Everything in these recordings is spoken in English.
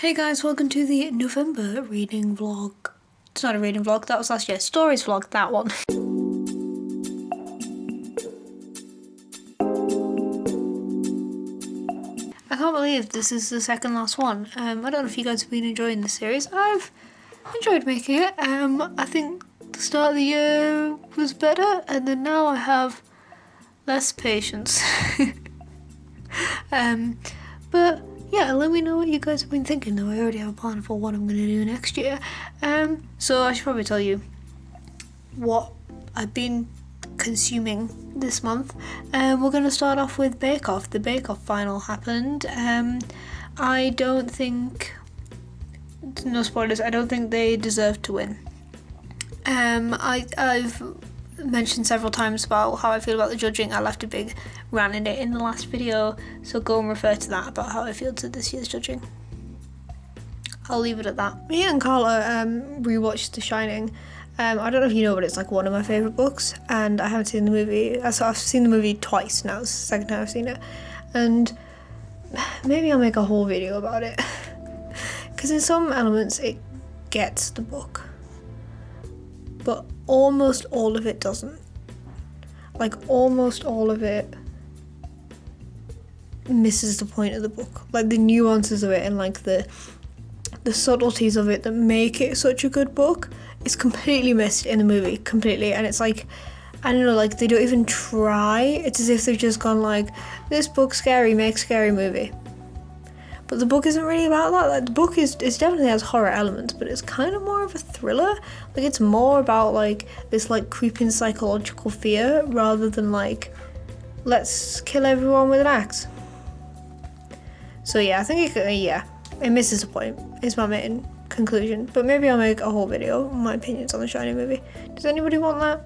Hey guys, welcome to the November reading vlog. It's not a reading vlog, that was last year. Stories vlog, that one. I can't believe this is the second last one. I don't know if you guys have been enjoying the series. I've enjoyed making it. I think the start of the year was better, and then now I have less patience. But yeah, let me know what you guys have been thinking, though I already have a plan for what I'm going to do next year. So I should probably tell you what I've been consuming this month. We're going to start off with Bake Off. The Bake Off final happened. I don't think, no spoilers, I don't think they deserve to win. I've mentioned several times about how I feel about the judging. I left a big rant in it in the last video, so go and refer to that about how I feel to this year's judging. I'll leave it at that. Me and Carla rewatched The Shining. I don't know if you know, but it's like one of my favourite books, and I haven't seen the movie. So I've seen the movie twice now. It's the second time I've seen it, and maybe I'll make a whole video about it because in some elements it gets the book, but almost all of it doesn't. Like, almost all of it misses the point of the book. Like, the nuances of it and like the subtleties of it that make it such a good book is completely missed in the movie, completely. And it's like, I don't know, like they don't even try. It's as if they've just gone like, this book's scary, make scary movie. But the book isn't really about that. Like, the book is definitely has horror elements, but it's kind of more of a thriller. Like, it's more about like this like creeping psychological fear rather than like, let's kill everyone with an axe. So yeah, I think it misses the point, is my main conclusion. But maybe I'll make a whole video on my opinions on the Shining movie. Does anybody want that?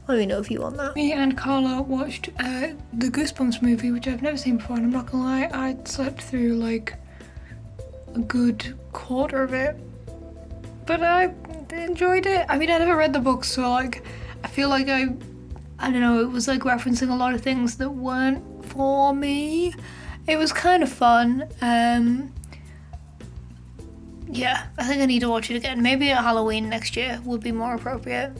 Let me know if you want that. Me and Carla watched the Goosebumps movie, which I've never seen before, and I'm not gonna lie, I slept through like a good quarter of it, but I enjoyed it. I mean, I never read the book, so like I feel like I don't know, it was like referencing a lot of things that weren't for me. It was kind of fun. Yeah, I think I need to watch it again. Maybe at Halloween next year would be more appropriate.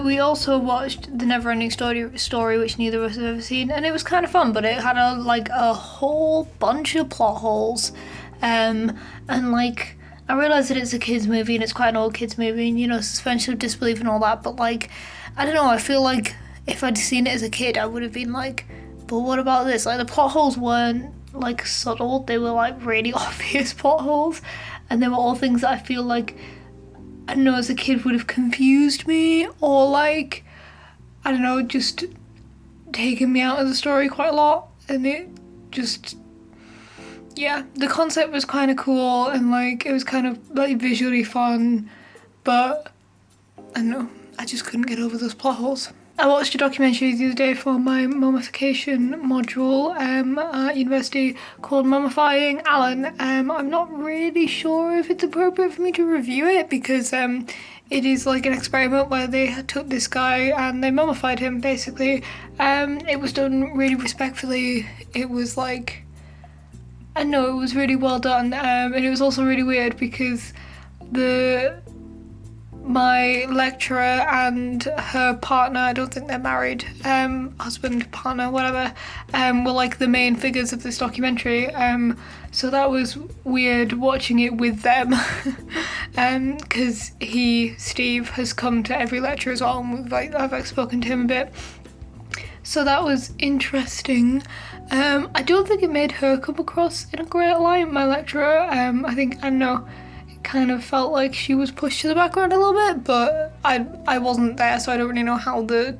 We also watched The Neverending Story, which neither of us have ever seen, and it was kind of fun, but it had a whole bunch of plot holes. And like, I realise that it's a kids movie and it's quite an old kids movie, and you know, suspension of disbelief and all that, but like, I don't know, I feel like if I'd seen it as a kid I would have been like, but what about this? Like, the plot holes weren't like subtle, they were like really obvious plot holes, and they were all things that I feel like, I don't know, as a kid would have confused me, or like, I don't know, just taken me out of the story quite a lot. And it just, yeah, the concept was kind of cool, and like it was kind of like visually fun, but I don't know, I just couldn't get over those plot holes. I watched a documentary the other day for my mummification module at university called Mummifying Alan. I'm not really sure if it's appropriate for me to review it because it is like an experiment where they took this guy and they mummified him, basically. It was done really respectfully. It was like, I know, it was really well done, and it was also really weird because my lecturer and her partner, I don't think they're married, husband, partner, whatever, were like the main figures of this documentary, so that was weird watching it with them, because Steve, has come to every lecture as well, and I've spoken to him a bit, so that was interesting. I don't think it made her come across in a great light, my lecturer. I don't know, kind of felt like she was pushed to the background a little bit, but I wasn't there, so I don't really know how the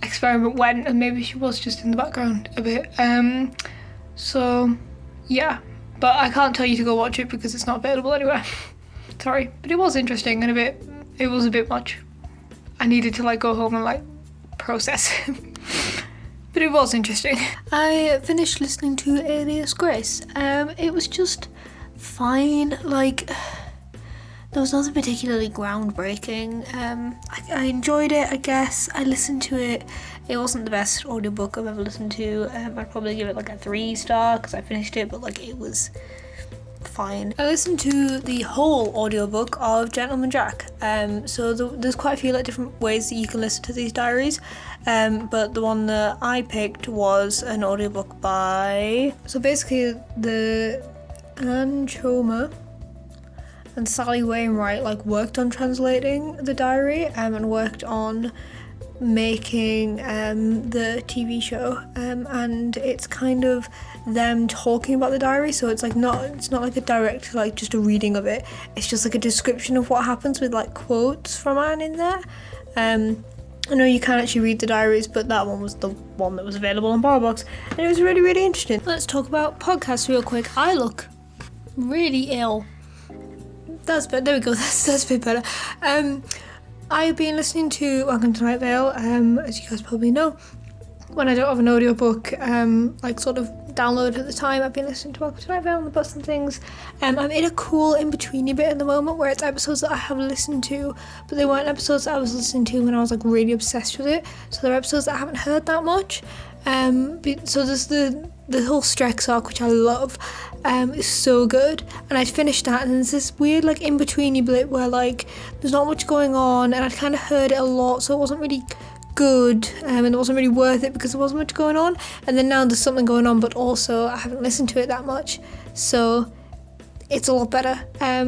experiment went, and maybe she was just in the background a bit. So yeah, but I can't tell you to go watch it because it's not available anywhere. Sorry, but it was interesting and it was a bit much. I needed to like go home and like process but it was interesting. I finished listening to Alias Grace. It was just fine. Like, there was nothing particularly groundbreaking. I enjoyed it, I guess. I listened to it. It wasn't the best audiobook I've ever listened to. I'd probably give it like a 3-star because I finished it, but like it was fine. I listened to the whole audiobook of Gentleman Jack. So there's quite a few like different ways that you can listen to these diaries. But the one that I picked was an audiobook by... So basically the Anne Chomer and Sally Wainwright like worked on translating the diary and worked on making the TV show, and it's kind of them talking about the diary, so it's not like a direct like just a reading of it, it's just like a description of what happens with like quotes from Anne in there. I know you can actually read the diaries, but that one was the one that was available on BarBox, and it was really, really interesting. Let's talk about podcasts real quick. I look really ill. That's better. There we go. That's a bit better. I've been listening to Welcome to Night Vale, as you guys probably know. When I don't have an audiobook, like sort of download at the time, I've been listening to Welcome to Night Vale on the bus and things. I'm in a cool in-betweeny bit at the moment where it's episodes that I have listened to, but they weren't episodes that I was listening to when I was like really obsessed with it. So they're episodes that I haven't heard that much. So there's the whole Strex arc, which I love. Is so good, and I'd finished that, and there's this weird like in-betweeny bit where like there's not much going on, and I'd kind of heard it a lot, so it wasn't really good, and it wasn't really worth it because there wasn't much going on. And then now there's something going on, but also I haven't listened to it that much, so it's a lot better.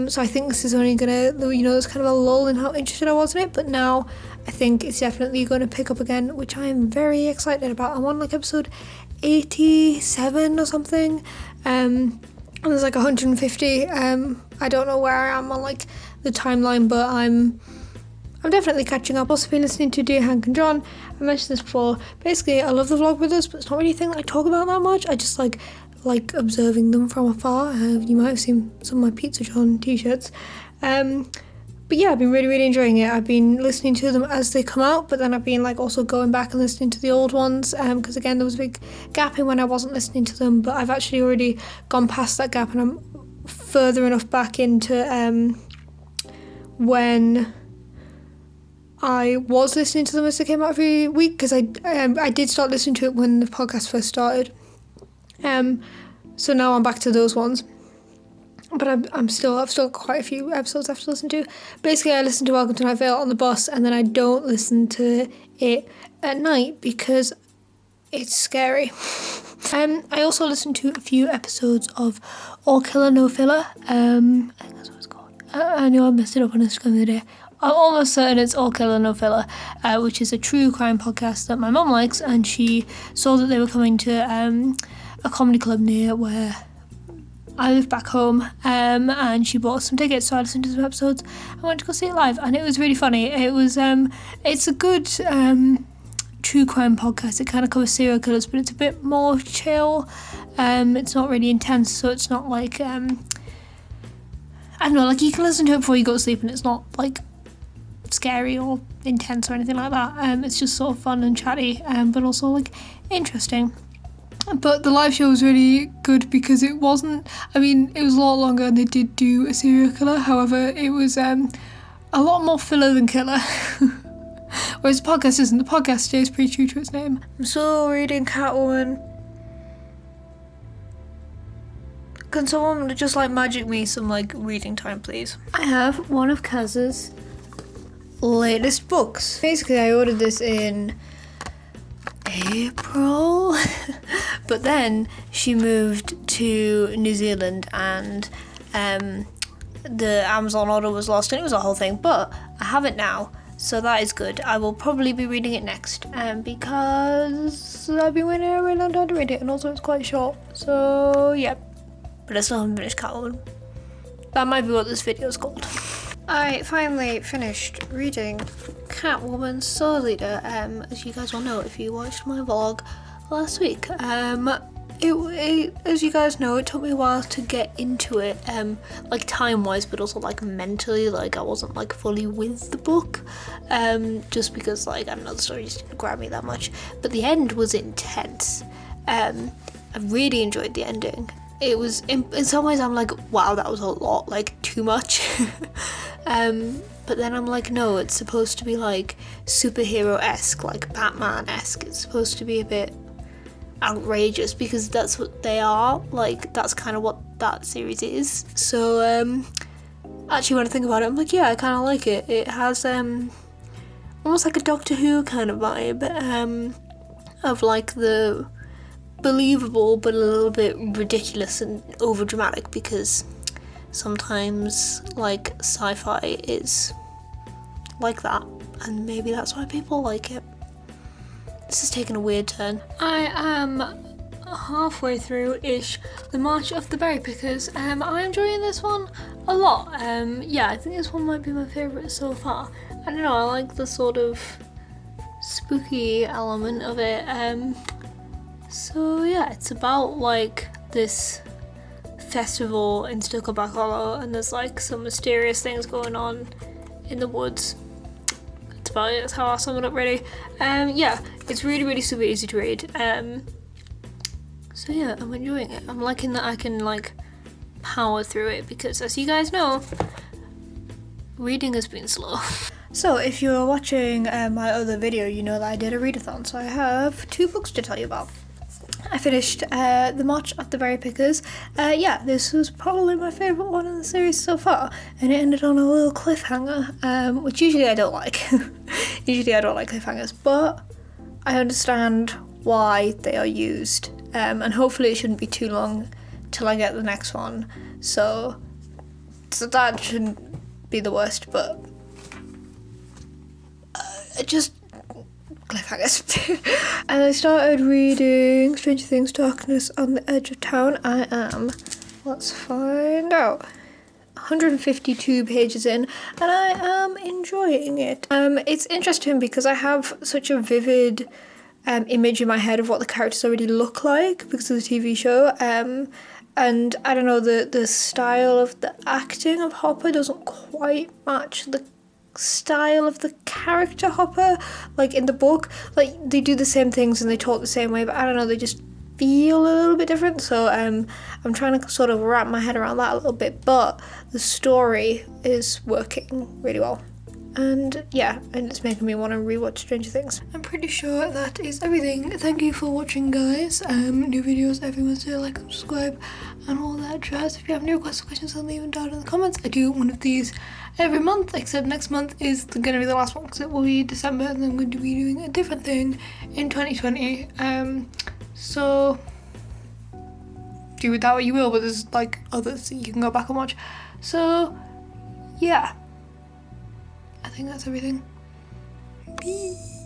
So I think this is only gonna, there's kind of a lull in how interested I was in it, but now I think it's definitely going to pick up again, which I am very excited about. I'm on like episode 87 or something, and there's like 150. I don't know where I am on like the timeline, but I'm definitely catching up. I've also been listening to Dear Hank and John. I mentioned this before. Basically, I love the Vlogbrothers, but it's not really a thing that I talk about that much. I just like observing them from afar. You might have seen some of my Pizza John t-shirts. But yeah, I've been really, really enjoying it. I've been listening to them as they come out, but then I've been like also going back and listening to the old ones, because again, there was a big gap in when I wasn't listening to them, but I've actually already gone past that gap, and I'm further enough back into when I was listening to them as they came out every week, because I did start listening to it when the podcast first started. So now I'm back to those ones. But I've still got quite a few episodes I have to listen to. Basically, I listen to Welcome to Night Vale on the bus, and then I don't listen to it at night because it's scary. I also listened to a few episodes of All Killer No Filler. I think that's what it's called. I know I messed it up on Instagram the other day. I'm almost certain it's All Killer No Filler, which is a true crime podcast that my mum likes, and she saw that they were coming to a comedy club near where I live back home, and she bought some tickets, so I listened to some episodes. I went to go see it live, and it was really funny. It was, it's a good true crime podcast. It kind of covers serial killers, but it's a bit more chill. It's not really intense, so it's not like, I don't know, like you can listen to it before you go to sleep, and it's not like scary or intense or anything like that. It's just sort of fun and chatty, but also like interesting. But the live show was really good because it wasn't, it was a lot longer, and they did do a serial killer. However, it was a lot more filler than killer. Whereas the podcast isn't. The podcast stays pretty true to its name. I'm still reading Catwoman. Can someone just magic me some reading time, please? I have one of Kaz's latest books. Basically, I ordered this in April, but then she moved to New Zealand, and the Amazon order was lost, and it was a whole thing, but I have it now, so that is good. I will probably be reading it next, because I've been waiting a really long time to read it, and also it's quite short, so yeah, but I still haven't finished Catwoman. That might be what this video is called. I finally finished reading Catwoman Soul Leader, as you guys will know if you watched my vlog last week. As you guys know, it took me a while to get into it, time-wise, but also mentally, I wasn't fully with the book, just because I don't know, the story just didn't grab me that much, but the end was intense. I really enjoyed the ending. It was, in some ways I'm wow, that was a lot, too much. But then I'm no, it's supposed to be superhero-esque, Batman-esque. It's supposed to be a bit outrageous, because that's what they are. Like, that's kind of what that series is. So actually, when I think about it, I'm like, yeah, I kind of like it. It has almost like a Doctor Who kind of vibe, of like the believable but a little bit ridiculous and over dramatic, because sometimes like sci-fi is like that, and maybe that's why people like it. This is taking a weird turn. I am halfway through-ish the March of the Berry Pickers. I'm enjoying this one a lot. Yeah, I think this one might be my favourite so far. I don't know, I like the sort of spooky element of it. So yeah, it's about like this festival in Stickleback Hollow, and there's like some mysterious things going on in the woods. That's about it. That's how I'll sum it up really. Yeah, it's really super easy to read. So yeah, I'm enjoying it. I'm liking that I can like power through it, because as you guys know, reading has been slow. So if you're watching my other video, you know that I did a readathon, so I have 2 books to tell you about. I finished The March of the Berry Pickers. Yeah, this was probably my favourite one in the series so far, and it ended on a little cliffhanger, which usually I don't like. Usually I don't like cliffhangers, but I understand why they are used, and hopefully it shouldn't be too long till I get the next one, so that shouldn't be the worst, but just cliffhangers. And I started reading Stranger Things Darkness on the Edge of Town. I am, let's find out, 152 pages in, and I am enjoying it. It's interesting because I have such a vivid image in my head of what the characters already look like because of the TV show, and I don't know, the style of the acting of Hopper doesn't quite match the style of the character Hopper, like in the book. Like, they do the same things and they talk the same way, but I don't know, they just feel a little bit different. So I'm trying to sort of wrap my head around that a little bit, but the story is working really well. And yeah, and it's making me want to rewatch Stranger Things. I'm pretty sure that is everything. Thank you for watching, guys. New videos every Wednesday, like and subscribe and all that jazz. If you have any requests or questions, then leave them down in the comments. I do one of these every month, except next month is going to be the last one because it will be December, and I'm going to be doing a different thing in 2020. So do with that what you will, but there's like others that you can go back and watch. So yeah, I think that's everything. Peace.